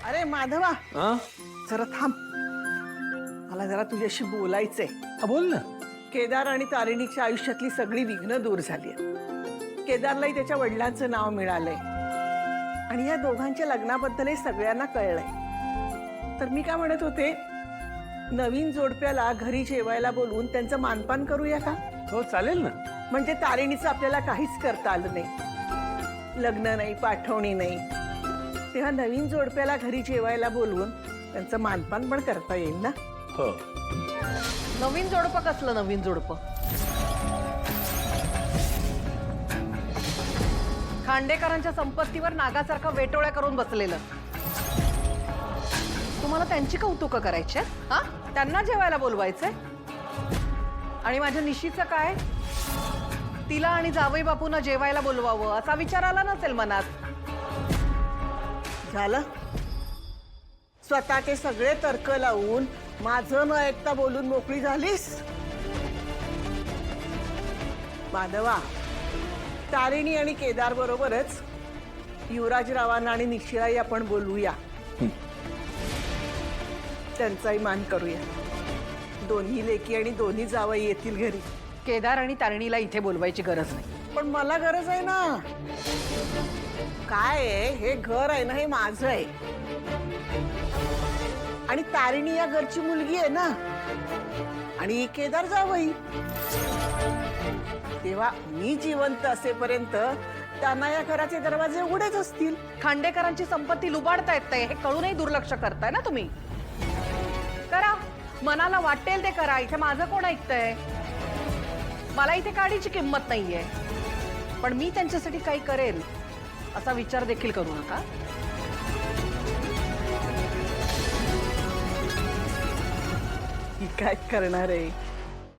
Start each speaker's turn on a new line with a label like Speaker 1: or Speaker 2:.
Speaker 1: अरे माधवा,
Speaker 2: हा
Speaker 1: जरा थांब. मला जरा तुझ्याशी बोलायचंय.
Speaker 2: बोल ना.
Speaker 1: केदार आणि तारिणीच्या आयुष्यातली सगळी विघ्न दूर झाली. केदारलाही त्याच्या वडिलांचं नाव मिळालंय आणि या दोघांच्या लग्नाबद्दलही सगळ्यांना कळलंय. तर मी काय म्हणत होते, नवीन जोडप्याला घरी जेवायला बोलवून त्यांचं मानपान करूया का?
Speaker 2: हो चालेल ना.
Speaker 1: म्हणजे तारिणीचं आपल्याला काहीच करता आलं नाही, लग्न नाही, पाठवणी नाही. तेव्हा नवीन जोडप्याला घरी जेवायला बोलवून त्यांचं मानपान पण करता येईल ना.
Speaker 2: हो.
Speaker 3: नवीन जोडपं कसलं नवीन जोडपं? खांडेकरांच्या संपत्तीवर नागासारखा वेटोळ्या करून बसलेलं. तुम्हाला त्यांची कौतुकं करायची आहेत? हा, त्यांना जेवायला बोलवायचंय? आणि माझ्या निशीचं काय? तिला आणि जावई बापूंना जेवायला बोलवावं असा विचार आला नसेल मनात?
Speaker 1: झालं, स्वतःचे सगळे तर्क लावून माझं न ऐकता बोलून मोकळी झालीस. माधवा, तारिणी आणि केदार बरोबरच युवराजरावांना आणि निशिराई आपण बोलवूया. त्यांचाही मान करूया. दोन्ही लेकी आणि दोन्ही जावई येतील घरी.
Speaker 3: केदार आणि तारिणीला इथे बोलवायची गरज नाही.
Speaker 1: पण मला गरज आहे ना. काय आहे, हे घर आहे ना, हे माझं आहे. आणि तारिणी या घरची मुलगी आहे ना, आणि केदार जावई. तेव्हा मी जिवंत असेपर्यंत त्यांना या घराचे दरवाजे उघडेच असतील.
Speaker 3: खांडेकरांची संपत्ती लुबाडता येते हे कळूनही दुर्लक्ष करताय ना तुम्ही. करा, मनाला वाटेल ते करा. इथे माझं कोण ऐकतंय? मला इथे काडीची किंमत नाहीये, पण मी त्यांच्यासाठी काही करेल असा विचार देखील करू नका.
Speaker 1: ही काय करणार आहे?